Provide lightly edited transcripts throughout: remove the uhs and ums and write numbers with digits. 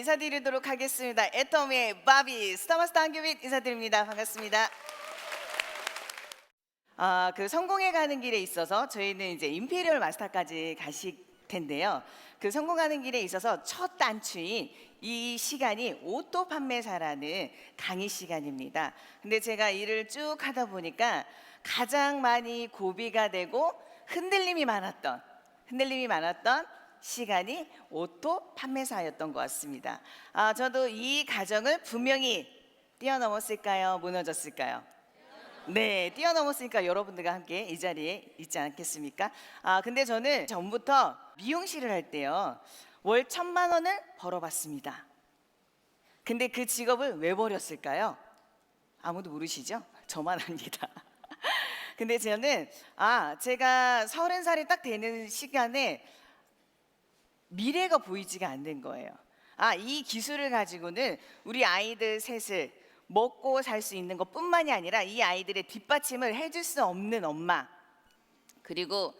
인사드리도록 하겠습니다. 애터미의 바비 스타마스터 한규빈 인사드립니다. 반갑습니다. 그 성공해 가는 길에 있어서 저희는 이제 임페리얼 마스터까지 가실 텐데요. 그 성공하는 길에 있어서 첫 단추인 이 시간이 오토 판매사라는 강의 시간입니다. 근데 제가 일을 쭉 하다 보니까 가장 많이 고비가 되고 흔들림이 많았던 시간이 오토 판매사였던 것 같습니다. 저도 이 과정을 분명히 뛰어넘었을까요? 무너졌을까요? 네, 뛰어넘었으니까 여러분들과 함께 이 자리에 있지 않겠습니까? 근데 저는 전부터 미용실을 할 때요, 월 1,000만 원을 벌어봤습니다. 근데 그 직업을 왜 버렸을까요? 아무도 모르시죠? 저만 압니다. 근데 저는 제가 30살이 딱 되는 시간에 미래가 보이지가 않는 거예요. 이 기술을 가지고는 우리 아이들 셋을 먹고 살 수 있는 것뿐만이 아니라 이 아이들의 뒷받침을 해줄 수 없는 엄마, 그리고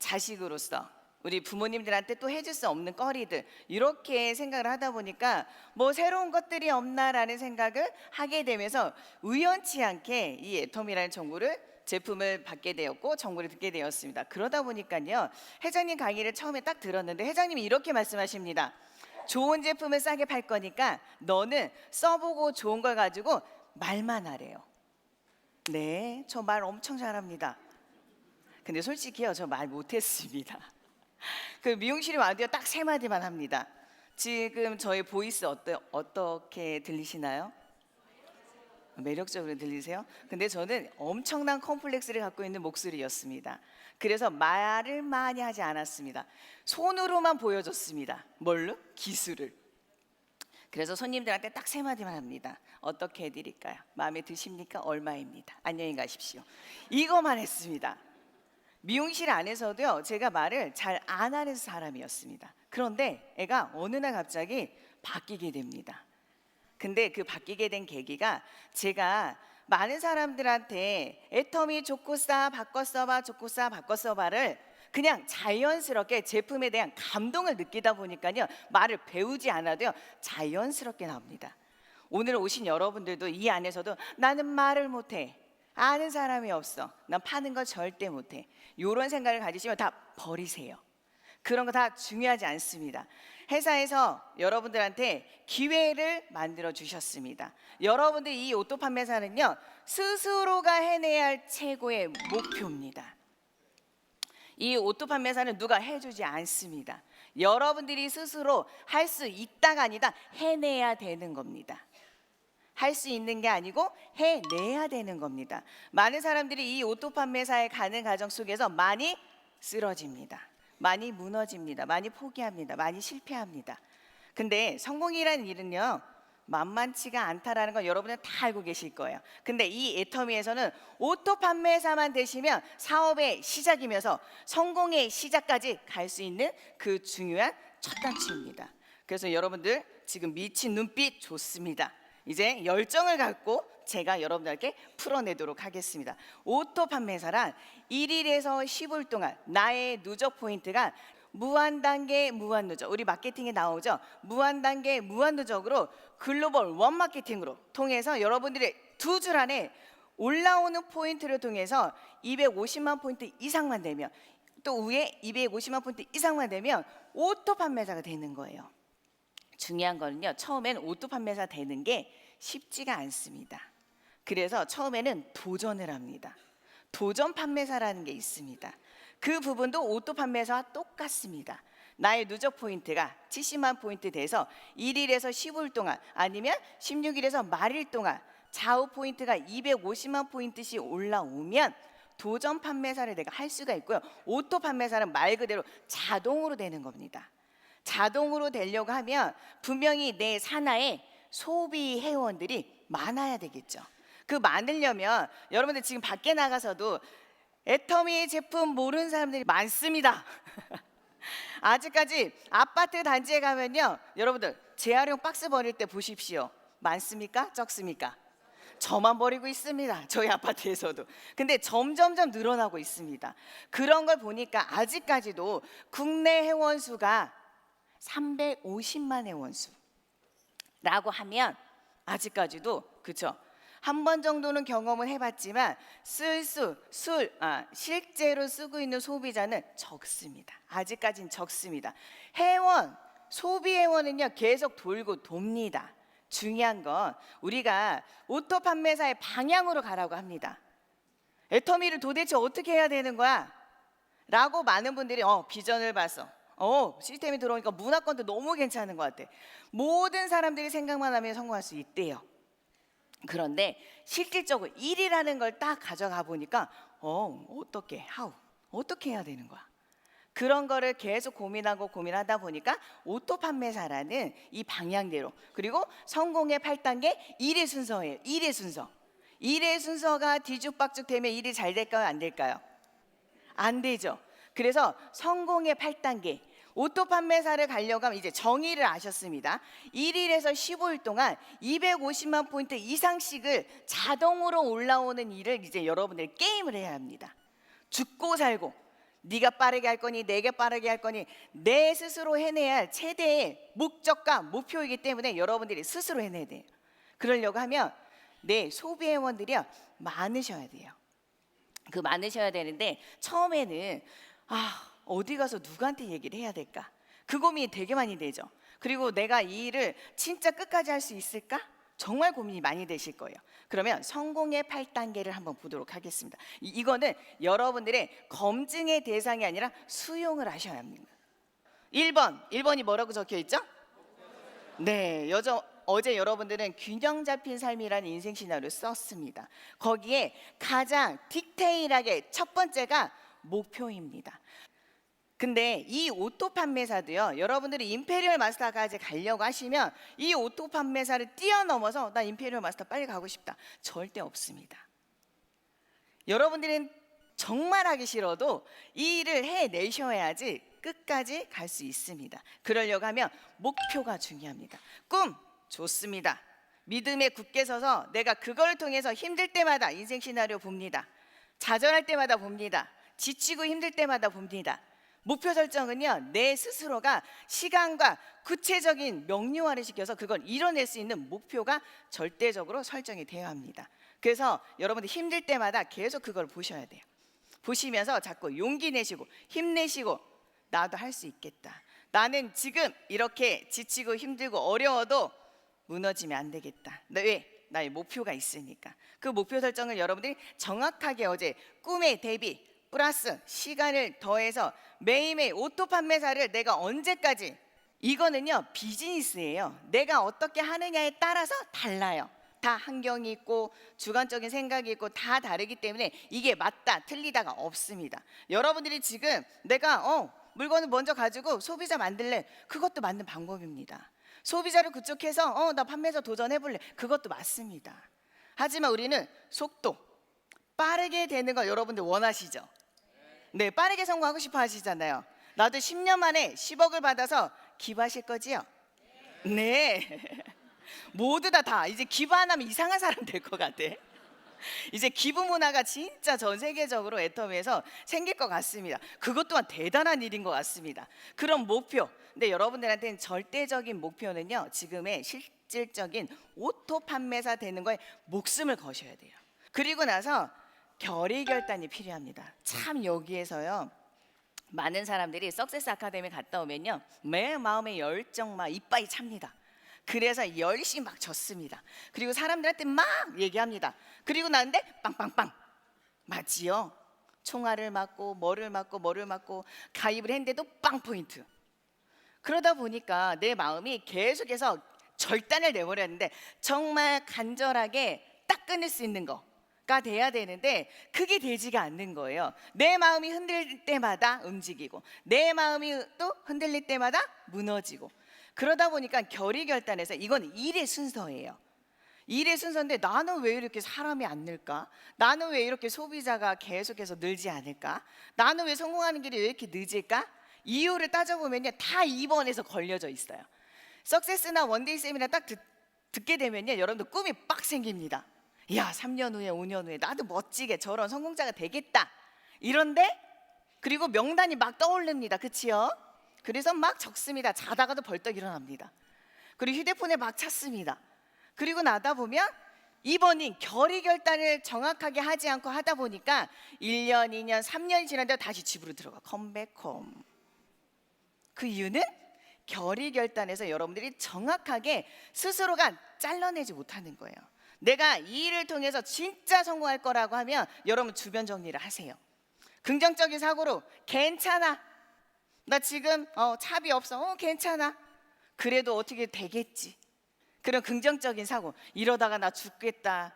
자식으로서 우리 부모님들한테 또 해줄 수 없는 거리들, 이렇게 생각을 하다 보니까 뭐 새로운 것들이 없나라는 생각을 하게 되면서 우연치 않게 이 애터미라는 제품을 받게 되었고 정보를 듣게 되었습니다. 그러다 보니까요, 회장님 강의를 처음에 딱 들었는데 회장님이 이렇게 말씀하십니다. 좋은 제품을 싸게 팔 거니까 너는 써보고 좋은 걸 가지고 말만 하래요. 네, 저 말 엄청 잘합니다. 근데 솔직히요, 저 말 못했습니다. 그 미용실에 와도요, 딱 3마디만 합니다. 지금 저의 보이스 어떻게 들리시나요? 매력적으로 들리세요? 근데 저는 엄청난 컴플렉스를 갖고 있는 목소리였습니다. 그래서 말을 많이 하지 않았습니다. 손으로만 보여줬습니다. 뭘로? 기술을. 그래서 손님들한테 딱 3마디만 합니다. 어떻게 해드릴까요? 마음에 드십니까? 얼마입니다. 안녕히 가십시오. 이거만 했습니다. 미용실 안에서도요, 제가 말을 잘 안 하는 사람이었습니다. 그런데 애가 어느 날 갑자기 바뀌게 됩니다. 근데 그 바뀌게 된 계기가, 제가 많은 사람들한테 애터미 좋고 싸 바꿔 써봐, 좋고 싸 바꿔 써봐를 그냥 자연스럽게 제품에 대한 감동을 느끼다 보니까요, 말을 배우지 않아도요 자연스럽게 나옵니다. 오늘 오신 여러분들도 이 안에서도 나는 말을 못해, 아는 사람이 없어, 난 파는 거 절대 못해, 이런 생각을 가지시면 다 버리세요. 그런 거 다 중요하지 않습니다. 회사에서 여러분들한테 기회를 만들어 주셨습니다. 여러분들이 이 오토 판매사는요, 스스로가 해내야 할 최고의 목표입니다. 이 오토 판매사는 누가 해주지 않습니다. 여러분들이 스스로 할 수 있다가 아니다, 해내야 되는 겁니다. 할 수 있는 게 아니고 해내야 되는 겁니다. 많은 사람들이 이 오토 판매사에 가는 과정 속에서 많이 쓰러집니다. 많이 무너집니다. 많이 포기합니다. 많이 실패합니다. 근데 성공이라는 일은요, 만만치가 않다라는 건 여러분은 다 알고 계실 거예요. 근데 이 애터미에서는 오토 판매사만 되시면 사업의 시작이면서 성공의 시작까지 갈 수 있는 그 중요한 첫 단추입니다. 그래서 여러분들 지금 미친 눈빛 좋습니다. 이제 열정을 갖고 제가 여러분들께 풀어내도록 하겠습니다. 오토 판매사란 1일에서 10일 동안 나의 누적 포인트가 무한단계 무한누적, 우리 마케팅에 나오죠. 무한단계 무한누적으로 글로벌 원마케팅으로 통해서 여러분들의 2줄 안에 올라오는 포인트를 통해서 250만 포인트 이상만 되면, 또 위에 250만 포인트 이상만 되면 오토 판매사가 되는 거예요. 중요한 거는요, 처음엔 오토 판매사 되는 게 쉽지가 않습니다. 그래서 처음에는 도전을 합니다. 도전 판매사라는 게 있습니다. 그 부분도 오토 판매사와 똑같습니다. 나의 누적 포인트가 70만 포인트 돼서 1일에서 15일 동안, 아니면 16일에서 말일 동안 좌우 포인트가 250만 포인트씩 올라오면 도전 판매사를 내가 할 수가 있고요, 오토 판매사는 말 그대로 자동으로 되는 겁니다. 자동으로 되려고 하면 분명히 내 산하에 소비 회원들이 많아야 되겠죠. 그 많으려면 여러분들 지금 밖에 나가서도 애터미 제품 모르는 사람들이 많습니다. 아직까지 아파트 단지에 가면요, 여러분들 재활용 박스 버릴 때 보십시오. 많습니까? 적습니까? 저만 버리고 있습니다. 저희 아파트에서도. 근데 점점점 늘어나고 있습니다. 그런 걸 보니까 아직까지도 국내 회원 수가 350만의 원수라고 하면 아직까지도 그쵸? 한 번 정도는 경험을 해봤지만 실제로 쓰고 있는 소비자는 적습니다. 아직까지는 적습니다. 소비 회원은요 계속 돌고 돕니다. 중요한 건 우리가 오토 판매사의 방향으로 가라고 합니다. 애터미를 도대체 어떻게 해야 되는 거야? 라고 많은 분들이 비전을 봤어. 시스템이 들어오니까 문화권도 너무 괜찮은 것 같아. 모든 사람들이 생각만 하면 성공할 수 있대요. 그런데 실질적으로 일이라는 걸 딱 가져가 보니까 어떻게 해야 되는 거야? 그런 거를 계속 고민하다 보니까 오토 판매사라는 이 방향대로, 그리고 성공의 8단계 1의 순서예요. 1의 순서. 1의 순서가 뒤죽박죽 되면 일이 잘 될까요? 안 될까요? 안 되죠. 그래서 성공의 8단계 오토 판매사를 가려고 하면 이제 정의를 아셨습니다. 1일에서 15일 동안 250만 포인트 이상씩을 자동으로 올라오는 일을 이제 여러분들이 게임을 해야 합니다. 죽고 살고 네가 빠르게 할 거니 내가 빠르게 할 거니 내 스스로 해내야 할 최대의 목적과 목표이기 때문에 여러분들이 스스로 해내야 돼요. 그러려고 하면 내 소비 회원들이요 많으셔야 돼요. 그 많으셔야 되는데 처음에는 어디 가서 누구한테 얘기를 해야 될까? 그 고민이 되게 많이 되죠. 그리고 내가 이 일을 진짜 끝까지 할 수 있을까? 정말 고민이 많이 되실 거예요. 그러면 성공의 8단계를 한번 보도록 하겠습니다. 이거는 여러분들의 검증의 대상이 아니라 수용을 하셔야 합니다. 1번이 뭐라고 적혀 있죠? 네, 어제 여러분들은 균형 잡힌 삶이라는 인생 시나리오를 썼습니다. 거기에 가장 디테일하게 첫 번째가 목표입니다. 근데 이 오토 판매사도요, 여러분들이 임페리얼 마스터까지 가려고 하시면 이 오토 판매사를 뛰어넘어서 나 임페리얼 마스터 빨리 가고 싶다, 절대 없습니다. 여러분들은 정말 하기 싫어도 이 일을 해내셔야지 끝까지 갈 수 있습니다. 그러려고 하면 목표가 중요합니다. 꿈 좋습니다. 믿음에 굳게 서서 내가 그걸 통해서 힘들 때마다 인생 시나리오 봅니다. 좌절할 때마다 봅니다. 지치고 힘들 때마다 봅니다. 목표 설정은요, 내 스스로가 시간과 구체적인 명료화를 시켜서 그걸 이뤄낼 수 있는 목표가 절대적으로 설정이 되어야 합니다. 그래서 여러분들 힘들 때마다 계속 그걸 보셔야 돼요. 보시면서 자꾸 용기 내시고 힘내시고 나도 할 수 있겠다. 나는 지금 이렇게 지치고 힘들고 어려워도 무너지면 안 되겠다. 왜? 나의 목표가 있으니까. 그 목표 설정을 여러분들이 정확하게 어제 꿈의 대비 플러스 시간을 더해서 매일매일 오토 판매사를 내가 언제까지, 이거는요 비즈니스예요. 내가 어떻게 하느냐에 따라서 달라요. 다 환경이 있고 주관적인 생각이 있고 다 다르기 때문에 이게 맞다 틀리다가 없습니다. 여러분들이 지금 내가 물건을 먼저 가지고 소비자 만들래, 그것도 맞는 방법입니다. 소비자를 구축해서 나 판매자 도전해볼래, 그것도 맞습니다. 하지만 우리는 속도 빠르게 되는 걸 여러분들 원하시죠? 네, 빠르게 성공하고 싶어 하시잖아요. 나도 10년 만에 10억을 받아서 기부하실 거지요? 네. 모두 다 이제 기부 안 하면 이상한 사람 될 것 같아. 이제 기부 문화가 진짜 전 세계적으로 애터미에서 생길 것 같습니다. 그것 또한 대단한 일인 것 같습니다. 그런 목표, 근데 여러분들한테는 절대적인 목표는요, 지금의 실질적인 오토 판매사 되는 거에 목숨을 거셔야 돼요. 그리고 나서 결의결단이 필요합니다. 참 여기에서요 많은 사람들이 석세스 아카데미 갔다 오면요 매 마음의 열정 막 이빠이 찹니다. 그래서 열심히 막 졌습니다. 그리고 사람들한테 막 얘기합니다. 그리고 나는데 빵빵빵 맞지요? 총알을 맞고 뭐를 맞고 가입을 했는데도 빵 포인트. 그러다 보니까 내 마음이 계속해서 절단을 내버렸는데 정말 간절하게 딱 끊을 수 있는 거가 돼야 되는데 그게 되지가 않는 거예요. 내 마음이 흔들릴 때마다 움직이고 내 마음이 또 흔들릴 때마다 무너지고, 그러다 보니까 결의결단해서 이건 일의 순서예요. 일의 순서인데 나는 왜 이렇게 사람이 안 늘까? 나는 왜 이렇게 소비자가 계속해서 늘지 않을까? 나는 왜 성공하는 길이 왜 이렇게 늦을까? 이유를 따져보면요 다 2번에서 걸려져 있어요. 석세스나 원데이 세미나 딱 듣게 되면요 여러분들 꿈이 빡 생깁니다. 야, 3년 후에 5년 후에 나도 멋지게 저런 성공자가 되겠다. 이런데 그리고 명단이 막 떠오릅니다. 그치요? 그래서 막 적습니다. 자다가도 벌떡 일어납니다. 그리고 휴대폰에 막 찾습니다. 그리고 나다 보면 이번인 결의결단을 정확하게 하지 않고 하다 보니까 1년, 2년, 3년이 지났는데 다시 집으로 들어가. 컴백홈. 그 이유는 결의결단에서 여러분들이 정확하게 스스로가 잘라내지 못하는 거예요. 내가 이 일을 통해서 진짜 성공할 거라고 하면 여러분 주변 정리를 하세요. 긍정적인 사고로 괜찮아. 나 지금 차비 없어. 괜찮아. 그래도 어떻게 되겠지. 그런 긍정적인 사고. 이러다가 나 죽겠다.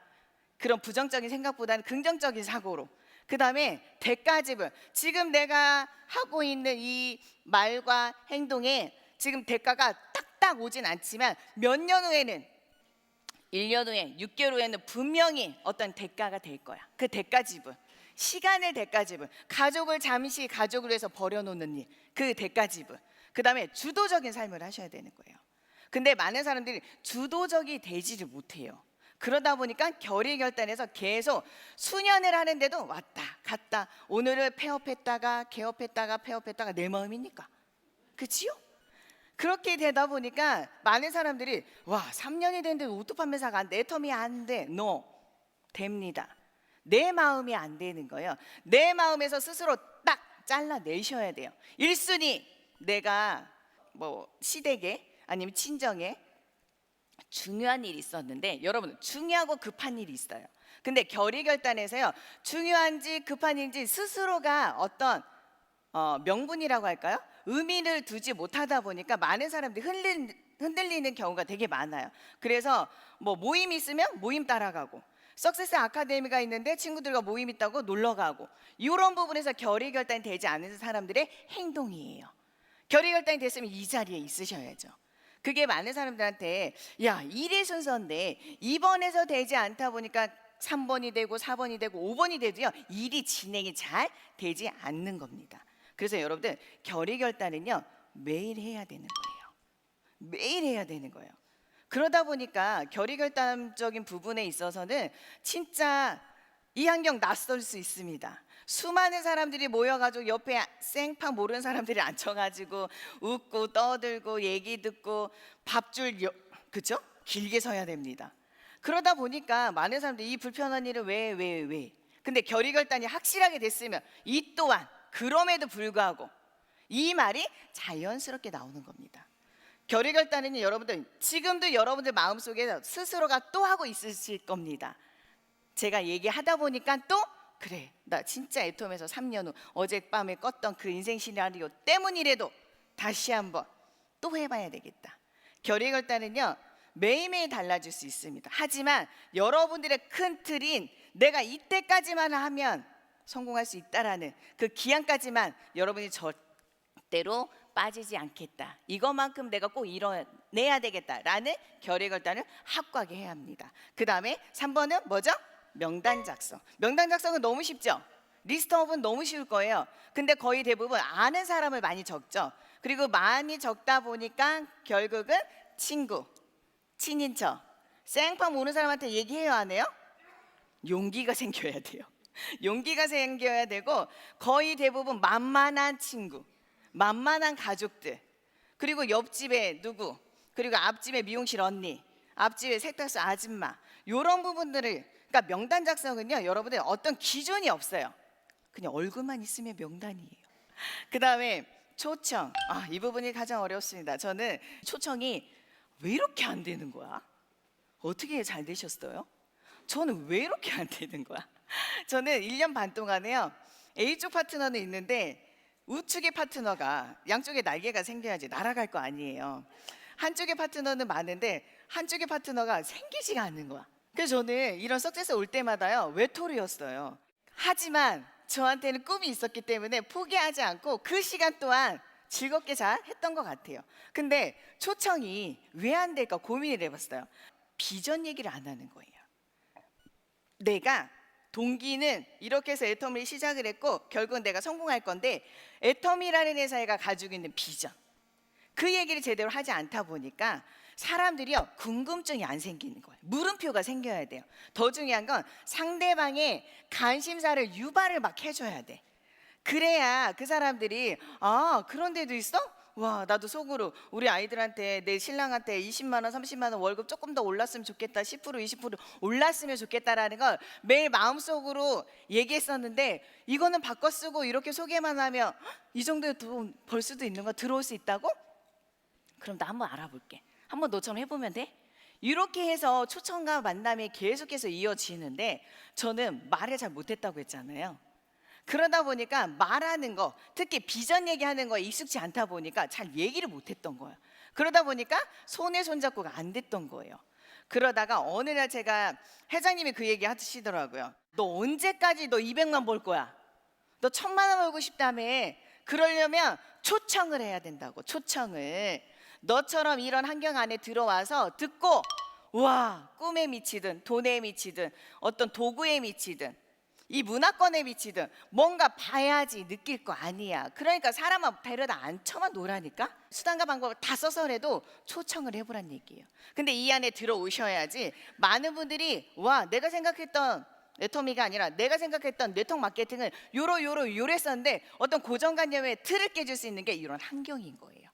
그런 부정적인 생각보다는 긍정적인 사고로. 그 다음에 대가집을. 지금 내가 하고 있는 이 말과 행동에 지금 대가가 딱딱 오진 않지만 몇 년 후에는 1년 후에 6개월 후에는 분명히 어떤 대가가 될 거야. 그 대가집을. 시간을 대가집을. 가족을 잠시 가족을 위해서 버려놓는 일. 그 대가집을. 그 다음에 주도적인 삶을 하셔야 되는 거예요. 근데 많은 사람들이 주도적이 되지를 못해요. 그러다 보니까 결의결단해서 계속 수년을 하는데도 왔다 갔다 오늘을 폐업했다가 개업했다가 폐업했다가 내 마음이니까. 그치요? 그렇게 되다 보니까 많은 사람들이 와 3년이 됐는데 오토 판매사가 안 돼. 애텀이 안 돼. No. 됩니다. 내 마음이 안 되는 거예요. 내 마음에서 스스로 딱 잘라내셔야 돼요. 1순위 내가 뭐 시댁에 아니면 친정에 중요한 일이 있었는데 여러분 중요하고 급한 일이 있어요. 근데 결의결단에서요 중요한지 급한 일인지 스스로가 어떤 명분이라고 할까요? 의미를 두지 못하다 보니까 많은 사람들이 흔들리는 경우가 되게 많아요. 그래서 뭐 모임 있으면 모임 따라가고 석세스 아카데미가 있는데 친구들과 모임 있다고 놀러가고 이런 부분에서 결의결단이 되지 않는 사람들의 행동이에요. 결의결단이 됐으면 이 자리에 있으셔야죠. 그게 많은 사람들한테 야 일의 순서인데 2번에서 되지 않다 보니까 3번이 되고 4번이 되고 5번이 돼도요 일이 진행이 잘 되지 않는 겁니다. 그래서 여러분들 결의결단은요 매일 해야 되는 거예요. 매일 해야 되는 거예요. 그러다 보니까 결의결단적인 부분에 있어서는 진짜 이 환경 낯설 수 있습니다. 수많은 사람들이 모여가지고 옆에 생판 모르는 사람들이 앉혀가지고 웃고 떠들고 얘기 듣고 밥줄 그죠? 길게 서야 됩니다. 그러다 보니까 많은 사람들이 이 불편한 일을 왜? 근데 결의결단이 확실하게 됐으면 이 또한 그럼에도 불구하고 이 말이 자연스럽게 나오는 겁니다. 결의결단은 여러분들 지금도 여러분들 마음속에 스스로가 또 하고 있으실 겁니다. 제가 얘기하다 보니까 또 그래 나 진짜 애톰에서 3년 후 어젯밤에 껐던 그 인생 시나리오 때문이라도 다시 한번 또 해봐야 되겠다. 결의결단은요 매일매일 달라질 수 있습니다. 하지만 여러분들의 큰 틀인 내가 이때까지만 하면 성공할 수 있다라는 그 기한까지만 여러분이 절대로 빠지지 않겠다. 이것만큼 내가 꼭 이뤄내야 되겠다라는 결의결단을 확고하게 해야 합니다. 그 다음에 3번은 뭐죠? 명단 작성. 명단 작성은 너무 쉽죠? 리스트업은 너무 쉬울 거예요. 근데 거의 대부분 아는 사람을 많이 적죠. 그리고 많이 적다 보니까 결국은 친구, 친인척, 생판 모르는 사람한테 얘기해요 안 해요? 용기가 생겨야 돼요. 용기가 생겨야 되고 거의 대부분 만만한 친구, 만만한 가족들, 그리고 옆집에 누구, 그리고 앞집에 미용실 언니, 앞집에 세탁소 아줌마 이런 부분들을 그러니까 명단 작성은요 여러분들 어떤 기준이 없어요. 그냥 얼굴만 있으면 명단이에요. 그 다음에 초청. 이 부분이 가장 어렵습니다. 저는 초청이 왜 이렇게 안 되는 거야? 어떻게 잘 되셨어요? 저는 왜 이렇게 안 되는 거야? 저는 1년 반 동안에요 A쪽 파트너는 있는데 우측의 파트너가 양쪽에 날개가 생겨야지 날아갈 거 아니에요. 한쪽의 파트너는 많은데 한쪽의 파트너가 생기지가 않는 거야. 그래서 저는 이런 석세스 올 때마다요 외톨이였어요. 하지만 저한테는 꿈이 있었기 때문에 포기하지 않고 그 시간 동안 즐겁게 잘 했던 것 같아요. 근데 초청이 왜 안 될까 고민을 해봤어요. 비전 얘기를 안 하는 거예요. 내가 동기는 이렇게 해서 애텀을 시작을 했고 결국은 내가 성공할 건데 애텀이라는 회사가 가지고 있는 비전 그 얘기를 제대로 하지 않다 보니까 사람들이요 궁금증이 안 생기는 거예요. 물음표가 생겨야 돼요. 더 중요한 건 상대방의 관심사를 유발을 막 해줘야 돼. 그래야 그 사람들이 그런 데도 있어? 와, 나도 속으로 우리 아이들한테 내 신랑한테 20만 원, 30만 원 월급 조금 더 올랐으면 좋겠다. 10%, 20% 올랐으면 좋겠다라는 걸 매일 마음속으로 얘기했었는데, 이거는 바꿔 쓰고 이렇게 소개만 하면 이 정도의 돈 벌 수도 있는 거, 들어올 수 있다고? 그럼 나 한번 알아볼게. 한번 너처럼 해보면 돼? 이렇게 해서 초청과 만남이 계속해서 이어지는데, 저는 말을 잘 못했다고 했잖아요. 그러다 보니까 말하는 거, 특히 비전 얘기하는 거에 익숙지 않다 보니까 잘 얘기를 못했던 거예요. 그러다 보니까 손에 손잡고가 안 됐던 거예요. 그러다가 어느 날 제가, 회장님이 그 얘기 하시더라고요. 너 언제까지 너 200만 벌 거야? 너 1000만 원 벌고 싶다며. 그러려면 초청을 해야 된다고. 초청을. 너처럼 이런 환경 안에 들어와서 듣고, 와, 꿈에 미치든 돈에 미치든 어떤 도구에 미치든 이 문화권에 미치든 뭔가 봐야지 느낄 거 아니야. 그러니까 사람은 데려다 앉혀만 놓으라니까. 수단과 방법을 다 써서라도 초청을 해보란 얘기예요. 근데 이 안에 들어오셔야지 많은 분들이, 와, 내가 생각했던 애터미가 아니라 내가 생각했던 네트워크 마케팅을 요랬었는데 어떤 고정관념의 틀을 깨줄 수 있는 게 이런 환경인 거예요.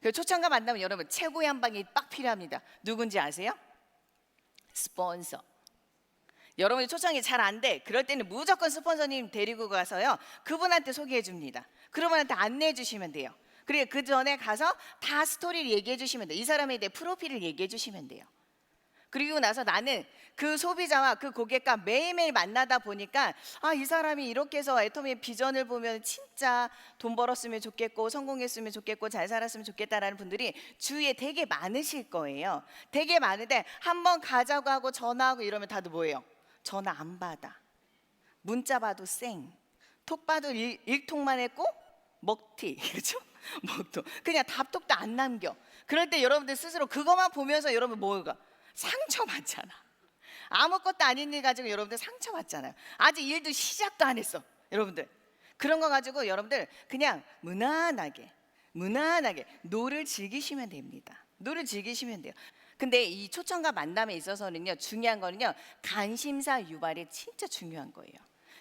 그 초청과 만나면 여러분 최고의 한 방이 빡 필요합니다. 누군지 아세요? 스폰서. 여러분이 초청이 잘 안 돼. 그럴 때는 무조건 스폰서님 데리고 가서요, 그분한테 소개해 줍니다. 그분한테 안내해 주시면 돼요. 그리고 그 전에 가서 다 스토리를 얘기해 주시면 돼요. 이 사람에 대해 프로필을 얘기해 주시면 돼요. 그리고 나서 나는 그 소비자와 그 고객과 매일매일 만나다 보니까, 아, 이 사람이 이렇게 해서 애터미의 비전을 보면 진짜 돈 벌었으면 좋겠고 성공했으면 좋겠고 잘 살았으면 좋겠다라는 분들이 주위에 되게 많으실 거예요. 되게 많은데 한번 가자고 하고 전화하고 이러면 다들 뭐예요? 전화 안 받아. 문자 봐도 쌩. 톡 봐도 일통만 했고 먹튀. 그렇죠? 먹통. 그냥 답톡도 안 남겨. 그럴 때 여러분들 스스로 그것만 보면서 여러분 뭐가 상처받잖아. 아무것도 아닌 일 가지고 여러분들 상처받잖아요. 아직 일도 시작도 안 했어. 여러분들 그런 거 가지고 여러분들 그냥 무난하게 노를 즐기시면 됩니다. 노를 즐기시면 돼요. 근데 이 초청과 만남에 있어서는요, 중요한 거는요, 관심사 유발이 진짜 중요한 거예요.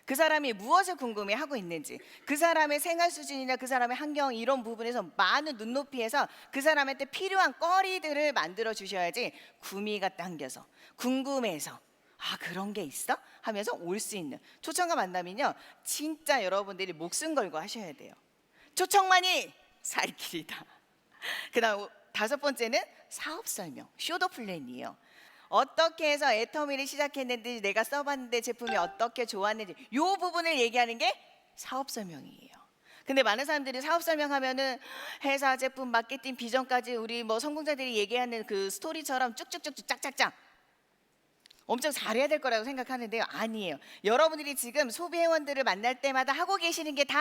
그 사람이 무엇을 궁금해하고 있는지, 그 사람의 생활 수준이나 그 사람의 환경, 이런 부분에서 많은 눈높이에서 그 사람한테 필요한 거리들을 만들어 주셔야지 구미가 당겨서 궁금해서, 아, 그런 게 있어? 하면서 올 수 있는 초청과 만남이요, 진짜 여러분들이 목숨 걸고 하셔야 돼요. 초청만이 살 길이다. 그다음 5번째는 사업 설명, 쇼더 플랜이에요. 어떻게 해서 애터미를 시작했는지, 내가 써봤는데 제품이 어떻게 좋았는지, 이 부분을 얘기하는 게 사업 설명이에요. 근데 많은 사람들이 사업 설명하면은 회사, 제품, 마케팅, 비전까지 우리 뭐 성공자들이 얘기하는 그 스토리처럼 쭉쭉쭉쭉 짝짝짝 엄청 잘해야 될 거라고 생각하는데요, 아니에요. 여러분들이 지금 소비 회원들을 만날 때마다 하고 계시는 게 다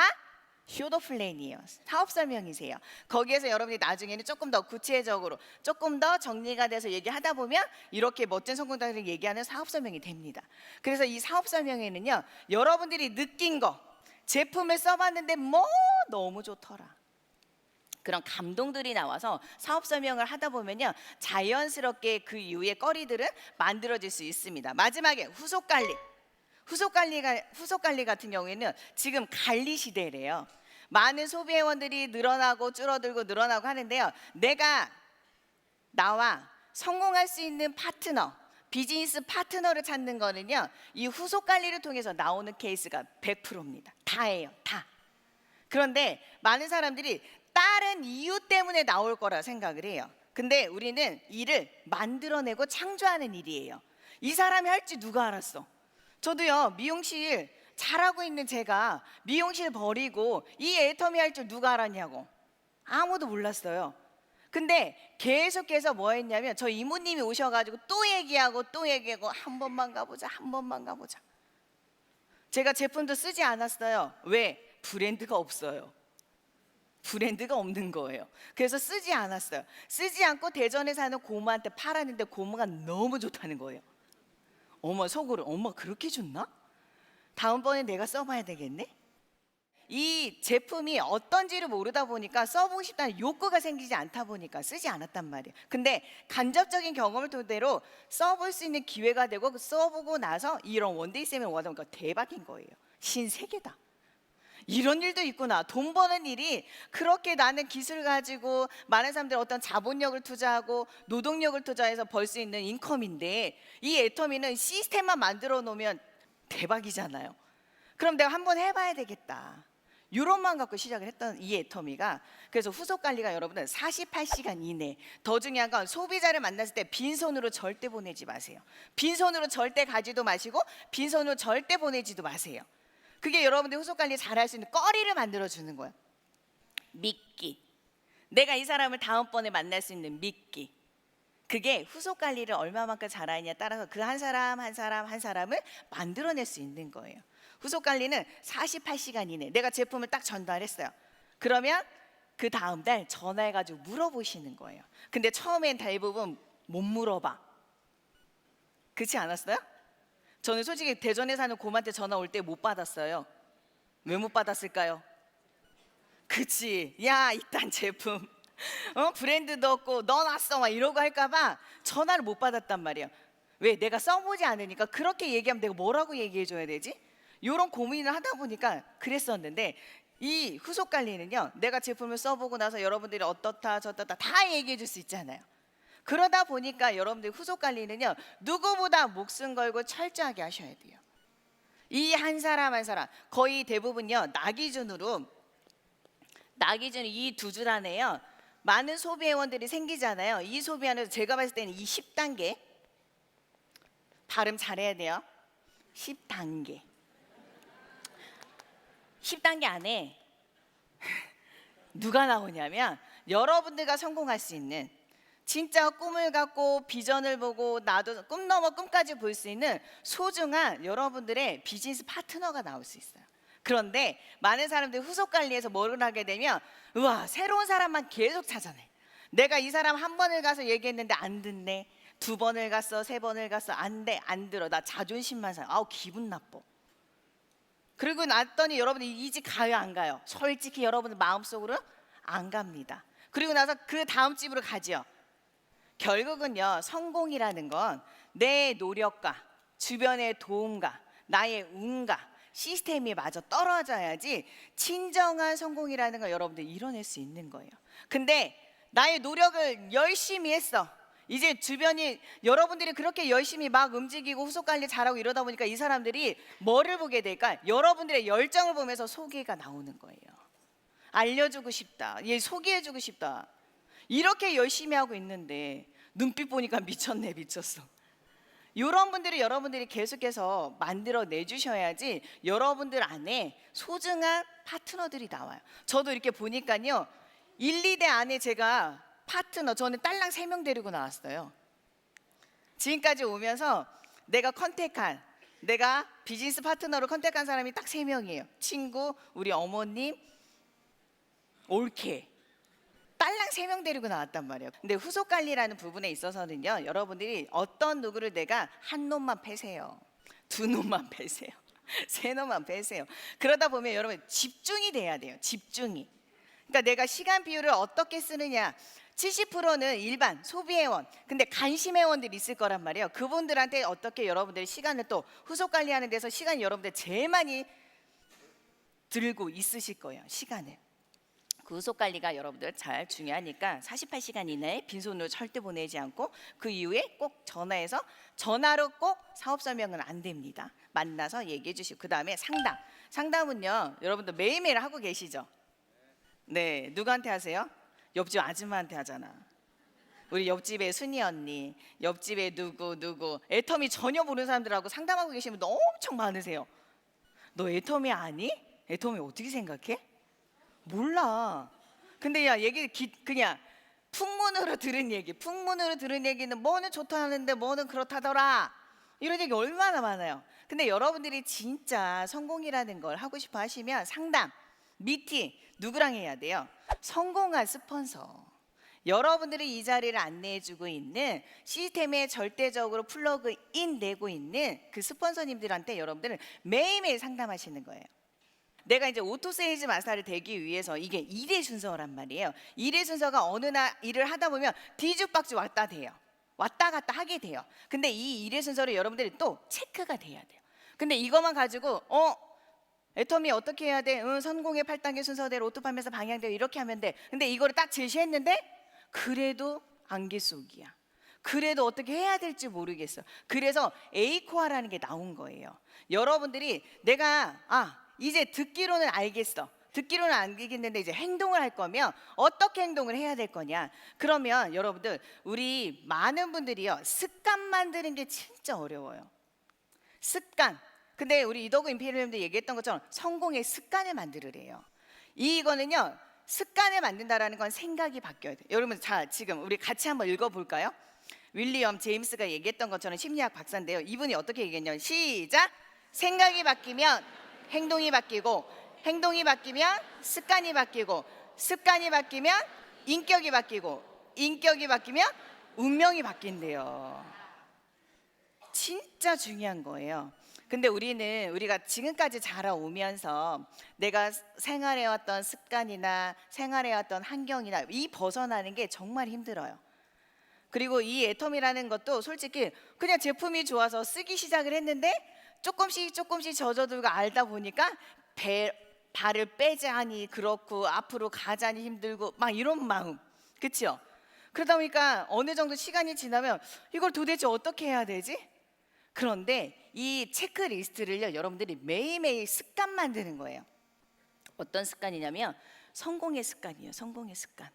쇼더 플랜이에요. 사업 설명이세요. 거기에서 여러분이 나중에는 조금 더 구체적으로, 조금 더 정리가 돼서 얘기하다 보면 이렇게 멋진 성공자들이 얘기하는 사업 설명이 됩니다. 그래서 이 사업 설명에는요, 여러분들이 느낀 거, 제품을 써봤는데 뭐 너무 좋더라, 그런 감동들이 나와서 사업 설명을 하다 보면요, 자연스럽게 그 이후에 거리들은 만들어질 수 있습니다. 마지막에 후속 관리. 후속 관리 같은 경우에는 지금 관리 시대래요. 많은 소비 회원들이 늘어나고 줄어들고 늘어나고 하는데요, 나와 성공할 수 있는 파트너, 비즈니스 파트너를 찾는 거는요, 이 후속 관리를 통해서 나오는 케이스가 100%입니다. 다예요, 다. 그런데 많은 사람들이 다른 이유 때문에 나올 거라 생각을 해요. 근데 우리는 일을 만들어내고 창조하는 일이에요. 이 사람이 할지 누가 알았어? 저도요, 미용실 잘하고 있는 제가 미용실 버리고 이 애터미 할 줄 누가 알았냐고. 아무도 몰랐어요. 근데 계속해서 뭐 했냐면, 저 이모님이 오셔가지고 또 얘기하고 한 번만 가보자. 제가 제품도 쓰지 않았어요. 왜? 브랜드가 없어요. 브랜드가 없는 거예요. 그래서 쓰지 않았어요. 쓰지 않고 대전에 사는 고모한테 팔았는데 고모가 너무 좋다는 거예요. 어머, 속으로, 어머, 그렇게 좋나? 다음번에 내가 써봐야 되겠네? 이 제품이 어떤지를 모르다 보니까 써보고 싶다는 욕구가 생기지 않다 보니까 쓰지 않았단 말이에요. 근데 간접적인 경험을 토대로 써볼 수 있는 기회가 되고, 써보고 나서 이런 원데이 세미나 와보니까 대박인 거예요. 신세계다. 이런 일도 있구나. 돈 버는 일이 그렇게 나는 기술 가지고 많은 사람들이 어떤 자본력을 투자하고 노동력을 투자해서 벌 수 있는 인컴인데 이 애터미는 시스템만 만들어 놓으면 대박이잖아요. 그럼 내가 한번 해봐야 되겠다. 이런 마음 갖고 시작을 했던 이 애터미가, 그래서 후속 관리가 여러분들 48시간 이내, 더 중요한 건 소비자를 만났을 때 빈손으로 절대 보내지 마세요. 빈손으로 절대 가지도 마시고 빈손으로 절대 보내지도 마세요. 그게 여러분들 후속 관리 잘할 수 있는 꺼리를 만들어 주는 거예요. 믿기. 내가 이 사람을 다음번에 만날 수 있는 믿기. 그게 후속 관리를 얼마만큼 잘하느냐에 따라서 그 한 사람 한 사람 한 사람을 만들어낼 수 있는 거예요. 후속 관리는 48시간 이내 내가 제품을 딱 전달했어요. 그러면 그 다음 달 전화해가지고 물어보시는 거예요. 근데 처음엔 대부분 못 물어봐. 그렇지 않았어요? 저는 솔직히 대전에 사는 곰한테 전화 올 때 못 받았어요. 왜 못 받았을까요? 그치, 야 이딴 제품 브랜드도 없고 넣어놨어 막 이러고 할까봐 전화를 못 받았단 말이에요. 왜? 내가 써보지 않으니까. 그렇게 얘기하면 내가 뭐라고 얘기해줘야 되지? 이런 고민을 하다 보니까 그랬었는데, 이 후속 관리는요, 내가 제품을 써보고 나서 여러분들이 어떻다 저떻다 다 얘기해 줄 수 있잖아요. 그러다 보니까 여러분들 후속 관리는요, 누구보다 목숨 걸고 철저하게 하셔야 돼요. 이 한 사람 한 사람 거의 대부분요, 나 기준으로 이 두 주 안에요 많은 소비회원들이 생기잖아요. 이 소비하는, 제가 봤을 때는 이 10단계 발음 잘해야 돼요. 10단계 10단계 안에 누가 나오냐면, 여러분들과 성공할 수 있는, 진짜 꿈을 갖고 비전을 보고 나도 꿈 넘어 꿈까지 볼 수 있는 소중한 여러분들의 비즈니스 파트너가 나올 수 있어요. 그런데 많은 사람들이 후속 관리에서 뭘 하게 되면, 우와, 새로운 사람만 계속 찾아내. 내가 이 사람 한 번을 가서 얘기했는데 안 듣네. 두 번을 갔어, 세 번을 갔어, 안 돼, 안 들어. 나 자존심만 상해. 아우, 기분 나빠. 그리고 났더니 여러분이 이 집 가요 안 가요? 솔직히 여러분들 마음속으로 안 갑니다. 그리고 나서 그 다음 집으로 가죠. 결국은요, 성공이라는 건 내 노력과 주변의 도움과 나의 운과 시스템이 마저 떨어져야지 진정한 성공이라는 걸 여러분들 이뤄낼 수 있는 거예요. 근데 나의 노력을 열심히 했어. 이제 주변이, 여러분들이 그렇게 열심히 막 움직이고 후속 관리 잘하고 이러다 보니까 이 사람들이 뭐를 보게 될까? 여러분들의 열정을 보면서 소개가 나오는 거예요. 알려주고 싶다, 얘 소개해주고 싶다. 이렇게 열심히 하고 있는데 눈빛 보니까 미쳤네, 미쳤어. 이런 분들이 여러분들이 계속해서 만들어 내주셔야지 여러분들 안에 소중한 파트너들이 나와요. 저도 이렇게 보니까요, 1, 2대 안에 제가 파트너, 저는 딸랑 3명 데리고 나왔어요. 지금까지 오면서 내가 컨택한, 내가 비즈니스 파트너로 컨택한 사람이 딱 3명이에요. 친구, 우리 어머님, 올케. 딸랑 3명 데리고 나왔단 말이에요. 근데 후속 관리라는 부분에 있어서는요, 여러분들이 어떤 누구를 내가 한 놈만 패세요, 두 놈만 패세요, 세 놈만 패세요. 그러다 보면 여러분 집중이 돼야 돼요. 집중이. 그러니까 내가 시간 비율을 어떻게 쓰느냐. 70%는 일반 소비회원, 근데 관심회원들이 있을 거란 말이에요. 그분들한테 어떻게 여러분들이 시간을, 또 후속 관리하는 데서 시간이 여러분들 제일 많이 들고 있으실 거예요. 시간을. 그 후속 관리가 여러분들 잘 중요하니까 48시간 이내에 빈손으로 절대 보내지 않고, 그 이후에 꼭 전화로 꼭 사업 설명은 안 됩니다. 만나서 얘기해 주시고, 그 다음에 상담은요, 여러분들 매일매일 하고 계시죠? 네, 누구한테 하세요? 옆집 아줌마한테 하잖아. 우리 옆집에 순이 언니, 옆집에 누구 애터미 전혀 모르는 사람들하고 상담하고 계시는 분도 엄청 많으세요. 너 애터미 아니? 애터미 어떻게 생각해? 몰라. 근데 야, 그냥 풍문으로 들은 얘기는 뭐는 좋다는데 뭐는 그렇다더라, 이런 얘기 얼마나 많아요. 근데 여러분들이 진짜 성공이라는 걸 하고 싶어 하시면 상담, 미팅 누구랑 해야 돼요? 성공한 스폰서. 여러분들이 이 자리를 안내해주고 있는 시스템에 절대적으로 플러그인 되고 있는 그 스폰서님들한테 여러분들은 매일매일 상담하시는 거예요. 내가 이제 오토세일즈 마스터를 되기 위해서, 이게 일의 순서란 말이에요. 일의 순서가 어느 날 일을 하다 보면 뒤죽박죽 왔다 갔다 하게 돼요. 근데 이 일의 순서를 여러분들이 또 체크가 돼야 돼요. 근데 이것만 가지고 애터미 어떻게 해야 돼? 성공의 8단계 순서대로 오토 판매사 방향대로 이렇게 하면 돼. 근데 이거를 딱 제시했는데 그래도 안개 속이야. 그래도 어떻게 해야 될지 모르겠어. 그래서 에이코아라는 게 나온 거예요. 여러분들이 내가 이제 듣기로는 알겠어. 듣기로는 알겠는데 이제 행동을 할 거면 어떻게 행동을 해야 될 거냐? 그러면 여러분들, 우리 많은 분들이요, 습관 만드는 게 진짜 어려워요. 습관. 근데 우리 이덕우 임페리엄도 얘기했던 것처럼 성공의 습관을 만들으래요. 이거는요, 습관을 만든다라는 건 생각이 바뀌어야 돼요. 여러분, 자, 지금 우리 같이 한번 읽어볼까요? 윌리엄 제임스가 얘기했던 것처럼 심리학 박사인데요. 이분이 어떻게 얘기했냐면, 시작! 생각이 바뀌면 행동이 바뀌고, 행동이 바뀌면 습관이 바뀌고, 습관이 바뀌면 인격이 바뀌고, 인격이 바뀌면 운명이 바뀐대요. 진짜 중요한 거예요. 근데 우리가 지금까지 자라오면서 내가 생활해왔던 습관이나 생활해왔던 환경이나 이 벗어나는 게 정말 힘들어요. 그리고 이 애텀이라는 것도 솔직히 그냥 제품이 좋아서 쓰기 시작을 했는데 조금씩 젖어들고 알다 보니까 발을 빼자니 그렇고 앞으로 가자니 힘들고 막 이런 마음, 그렇죠? 그러다 보니까 어느 정도 시간이 지나면 이걸 도대체 어떻게 해야 되지? 그런데 이 체크리스트를요, 여러분들이 매일매일 습관 만드는 거예요. 어떤 습관이냐면 성공의 습관이에요. 성공의 습관.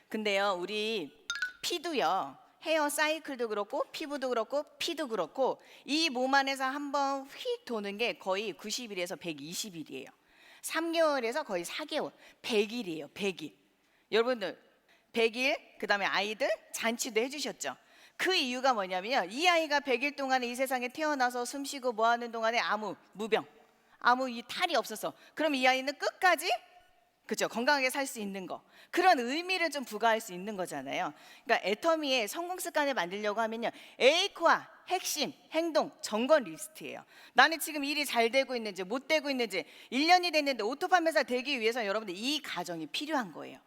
근데요, 우리 피도요, 헤어 사이클도 그렇고 피부도 그렇고 피도 그렇고 이 몸 안에서 한번 휙 도는 게 거의 90일에서 120일이에요. 3개월에서 거의 4개월, 100일이에요. 100일. 여러분들 100일, 그 다음에 아이들 잔치도 해주셨죠. 그 이유가 뭐냐면요, 이 아이가 100일 동안에 이 세상에 태어나서 숨쉬고 뭐하는 동안에 아무 무병, 아무 이 탈이 없어서, 그럼 이 아이는 끝까지, 그죠, 건강하게 살 수 있는 거, 그런 의미를 좀 부과할 수 있는 거잖아요. 그러니까 애터미의 성공 습관을 만들려고 하면요, 에이코아 핵심 행동 점검 리스트예요. 나는 지금 일이 잘 되고 있는지 못 되고 있는지, 1년이 됐는데 오토 판매사 되기 위해서 여러분들 이 과정이 필요한 거예요.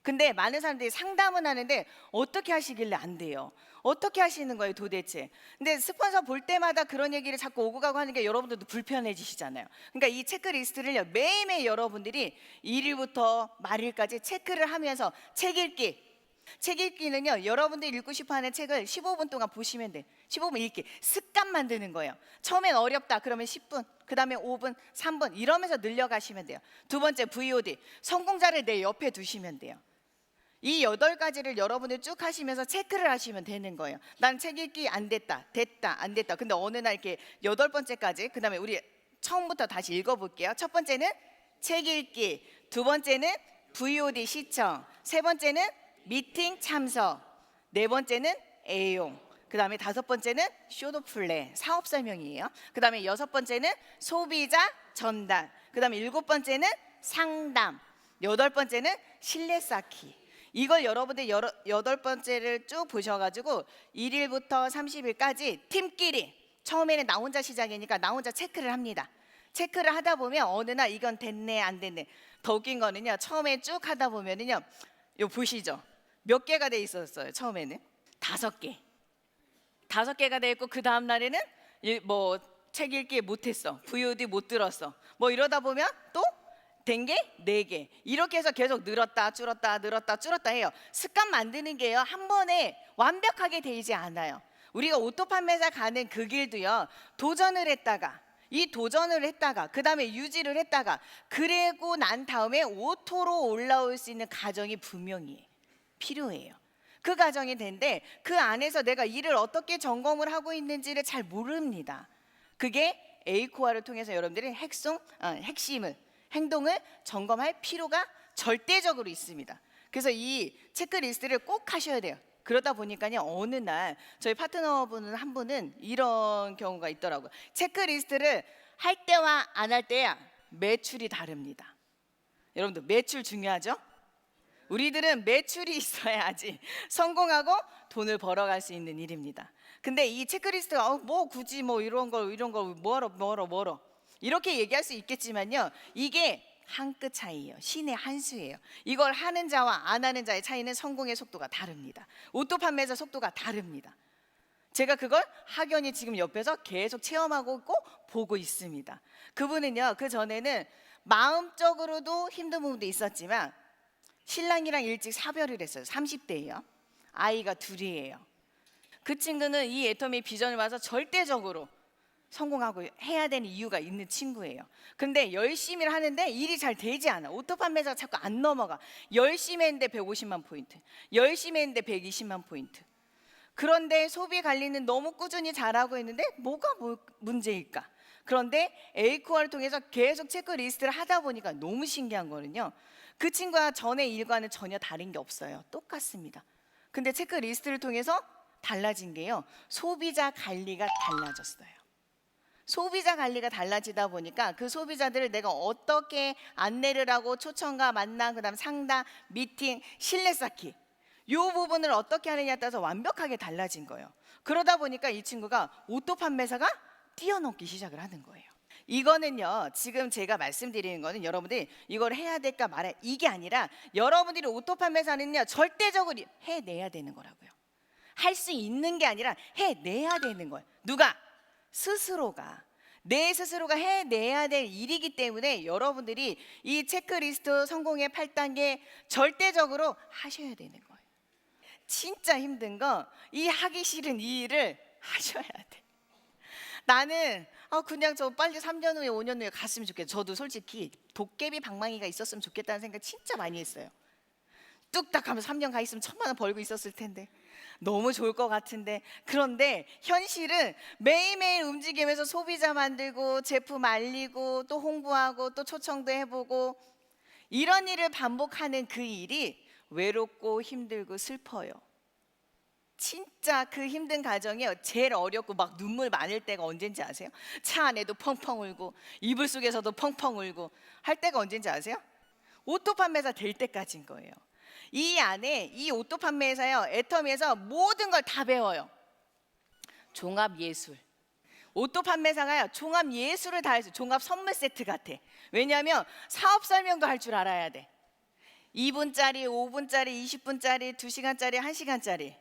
근데 많은 사람들이 상담은 하는데 어떻게 하시길래 안 돼요? 어떻게 하시는 거예요 도대체? 근데 스폰서 볼 때마다 그런 얘기를 자꾸 오고 가고 하는 게 여러분들도 불편해지시잖아요. 그러니까 이 체크리스트를 매일매일 여러분들이 일일부터 말일까지 체크를 하면서 책 읽기. 책 읽기는요, 여러분들이 읽고 싶어하는 책을 15분 동안 보시면 돼. 15분 읽기. 습관 만드는 거예요. 처음엔 어렵다 그러면 10분, 그 다음에 5분, 3분 이러면서 늘려가시면 돼요. 두 번째 VOD, 성공자를 내 옆에 두시면 돼요. 이 8가지를 여러분들 쭉 하시면서 체크를 하시면 되는 거예요. 난 책 읽기 안 됐다, 됐다, 안 됐다. 근데 어느 날 이렇게 8번째까지, 그 다음에 우리 처음부터 다시 읽어볼게요. 첫 번째는 책 읽기, 두 번째는 VOD 시청, 세 번째는 미팅 참석, 네 번째는 애용, 그 다음에 5번째는 쇼도 플레, 사업 설명이에요. 그 다음에 6번째는 소비자 전달, 그 다음에 7번째는 상담, 8번째는 신뢰 쌓기. 이걸 여러분들 8번째를 쭉 보셔가지고 1일부터 30일까지 팀끼리, 처음에는 나 혼자 시작이니까 나 혼자 체크를 합니다. 체크를 하다 보면 어느 날 이건 됐네 안 됐네. 더 웃긴 거는요, 처음에 쭉 하다 보면은요, 요 보시죠, 몇 개가 돼 있었어요. 처음에는 5개, 5개가 돼 있고, 그 다음 날에는 뭐 책 읽기 못했어, VOD 못 들었어, 뭐 이러다 보면 또 된 게 4개, 이렇게 해서 계속 늘었다 줄었다 늘었다 줄었다 해요. 습관 만드는 게요, 한 번에 완벽하게 되지 않아요. 우리가 오토 판매사 가는 그 길도요, 도전을 했다가 그 다음에 유지를 했다가, 그리고 난 다음에 오토로 올라올 수 있는 과정이 분명히 필요해요. 그 과정이 되는데 그 안에서 내가 일을 어떻게 점검을 하고 있는지를 잘 모릅니다. 그게 에이코아를 통해서 여러분들이 핵심을, 행동을 점검할 필요가 절대적으로 있습니다. 그래서 이 체크리스트를 꼭 하셔야 돼요. 그러다 보니까요, 어느 날 저희 파트너분 한 분은 이런 경우가 있더라고요. 체크리스트를 할 때와 안 할 때야 매출이 다릅니다. 여러분들 매출 중요하죠? 우리들은 매출이 있어야지 성공하고 돈을 벌어갈 수 있는 일입니다. 근데 이 체크리스트가 뭐 굳이 뭐 이런 걸 뭐러 이렇게 얘기할 수 있겠지만요, 이게 한 끗 차이예요. 신의 한 수예요. 이걸 하는 자와 안 하는 자의 차이는 성공의 속도가 다릅니다. 오토 판매자 속도가 다릅니다. 제가 그걸 학연이 지금 옆에서 계속 체험하고 있고 보고 있습니다. 그분은요, 그 전에는 마음적으로도 힘든 부분도 있었지만 신랑이랑 일찍 사별을 했어요. 30대예요. 아이가 둘이에요. 그 친구는 이 애터미 비전을 봐서 절대적으로 성공하고 해야 되는 이유가 있는 친구예요. 근데 열심히 하는데 일이 잘 되지 않아. 오토 판매자가 자꾸 안 넘어가. 열심히 했는데 150만 포인트, 열심히 했는데 120만 포인트. 그런데 소비 관리는 너무 꾸준히 잘하고 있는데 뭐가 문제일까? 그런데 에이코아를 통해서 계속 체크리스트를 하다 보니까 너무 신기한 거는요, 그 친구와 전의 일과는 전혀 다른 게 없어요. 똑같습니다. 근데 체크리스트를 통해서 달라진 게요, 소비자 관리가 달라졌어요. 소비자 관리가 달라지다 보니까 그 소비자들을 내가 어떻게 안내를 하고 초청과 만남, 그다음 상담, 미팅, 신뢰 쌓기, 이 부분을 어떻게 하느냐에 따라서 완벽하게 달라진 거예요. 그러다 보니까 이 친구가 오토 판매사가 뛰어넘기 시작을 하는 거예요. 이거는요, 지금 제가 말씀드리는 거는 여러분들이 이걸 해야 될까 말아야, 이게 아니라 여러분들이 오토 판매사는요 절대적으로 해내야 되는 거라고요. 할 수 있는 게 아니라 해내야 되는 거예요. 누가? 스스로가. 내 스스로가 해내야 될 일이기 때문에 여러분들이 이 체크리스트 성공의 8단계 절대적으로 하셔야 되는 거예요. 진짜 힘든 거, 이 하기 싫은 이 일을 하셔야 돼. 나는 그냥 저 빨리 3년 후에 5년 후에 갔으면 좋겠어요. 저도 솔직히 도깨비 방망이가 있었으면 좋겠다는 생각 진짜 많이 했어요. 뚝딱 하면 3년 가 있으면 1,000만 원 벌고 있었을 텐데 너무 좋을 것 같은데, 그런데 현실은 매일매일 움직이면서 소비자 만들고 제품 알리고 또 홍보하고 또 초청도 해보고 이런 일을 반복하는 그 일이 외롭고 힘들고 슬퍼요. 진짜 그 힘든 과정이 제일 어렵고 막 눈물 많을 때가 언젠지 아세요? 차 안에도 펑펑 울고 이불 속에서도 펑펑 울고 할 때가 언젠지 아세요? 오토 판매사 될 때까지인 거예요. 이 안에 이 오토 판매사요, 애터미에서 모든 걸 다 배워요. 종합 예술. 오토 판매사가요, 종합 예술을 다 해서 종합 선물 세트 같아. 왜냐하면 사업 설명도 할 줄 알아야 돼. 2분짜리, 5분짜리, 20분짜리, 2시간짜리, 1시간짜리.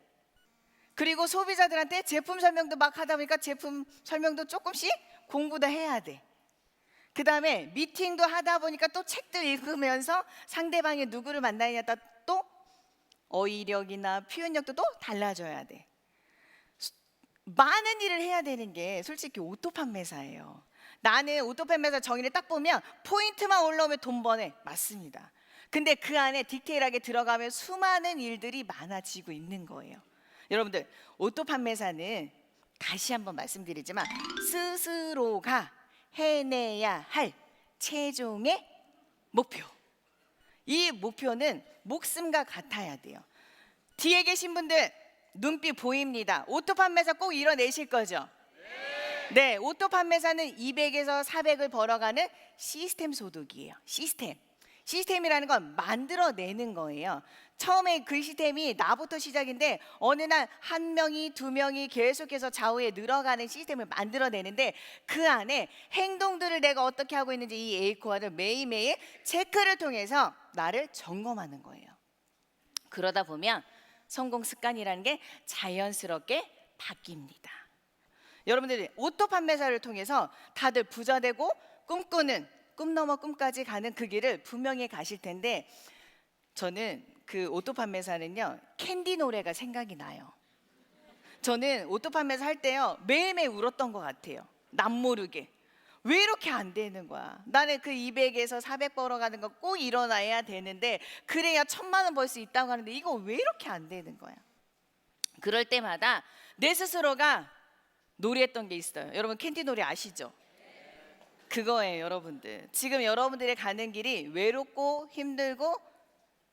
그리고 소비자들한테 제품 설명도 막 하다 보니까 제품 설명도 조금씩 공부도 해야 돼. 그 다음에 미팅도 하다 보니까 또 책도 읽으면서 상대방이 누구를 만나느냐에 따라 또 어휘력이나 표현력도 또 달라져야 돼. 많은 일을 해야 되는 게 솔직히 오토 판매사예요. 나는 오토 판매사 정의를 딱 보면 포인트만 올라오면 돈 버네. 맞습니다. 근데 그 안에 디테일하게 들어가면 수많은 일들이 많아지고 있는 거예요. 여러분들, 오토 판매사는 다시 한번 말씀드리지만 스스로가 해내야 할 최종의 목표, 이 목표는 목숨과 같아야 돼요. 뒤에 계신 분들 눈빛 보입니다. 오토 판매사 꼭 이뤄내실 거죠? 네, 오토 판매사는 200에서 400을 벌어가는 시스템 소득이에요. 시스템이라는 건 만들어내는 거예요. 처음에 그 시스템이 나부터 시작인데 어느 날 1명이 2명이 계속해서 좌우에 늘어가는 시스템을 만들어내는데 그 안에 행동들을 내가 어떻게 하고 있는지 이 에이코아를 매일매일 체크를 통해서 나를 점검하는 거예요. 그러다 보면 성공 습관이라는 게 자연스럽게 바뀝니다. 여러분들이 오토 판매사를 통해서 다들 부자 되고 꿈꾸는, 꿈 넘어 꿈까지 가는 그 길을 분명히 가실 텐데, 저는 그 오토 판매사는요, 캔디 노래가 생각이 나요. 저는 오토 판매사 할 때요 매일매일 울었던 것 같아요. 남 모르게. 왜 이렇게 안 되는 거야? 나는 그 200에서 400 벌어가는 거 꼭 일어나야 되는데, 그래야 1,000만 원 벌 수 있다고 하는데 이거 왜 이렇게 안 되는 거야? 그럴 때마다 내 스스로가 노래했던 게 있어요. 여러분 캔디 노래 아시죠? 그거예요. 여러분들, 지금 여러분들의 가는 길이 외롭고 힘들고,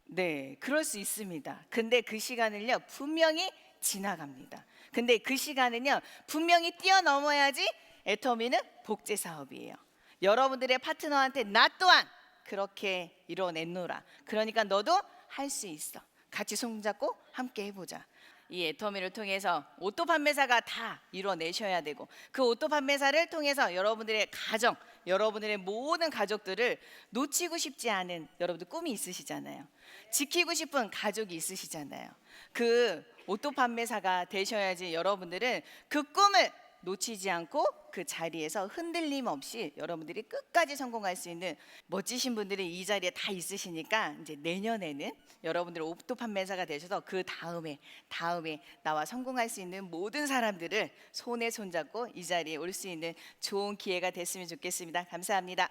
네, 그럴 수 있습니다. 근데 그 시간을요 분명히 지나갑니다. 근데 그 시간은요 분명히 뛰어넘어야지 애터미는 복제 사업이에요. 여러분들의 파트너한테 나 또한 그렇게 이뤄냈노라. 그러니까 너도 할 수 있어. 같이 손잡고 함께 해보자. 이 애터미를 통해서 오토 판매사가 다 이뤄내셔야 되고, 그 오토 판매사를 통해서 여러분들의 가정, 여러분들의 모든 가족들을 놓치고 싶지 않은 여러분들 꿈이 있으시잖아요. 지키고 싶은 가족이 있으시잖아요. 그 오토 판매사가 되셔야지 여러분들은 그 꿈을 놓치지 않고 그 자리에서 흔들림 없이 여러분들이 끝까지 성공할 수 있는 멋지신 분들이 이 자리에 다 있으시니까, 이제 내년에는 여러분들 오토 판매사가 되셔서 그 다음에 나와 성공할 수 있는 모든 사람들을 손에 손잡고 이 자리에 올 수 있는 좋은 기회가 됐으면 좋겠습니다. 감사합니다.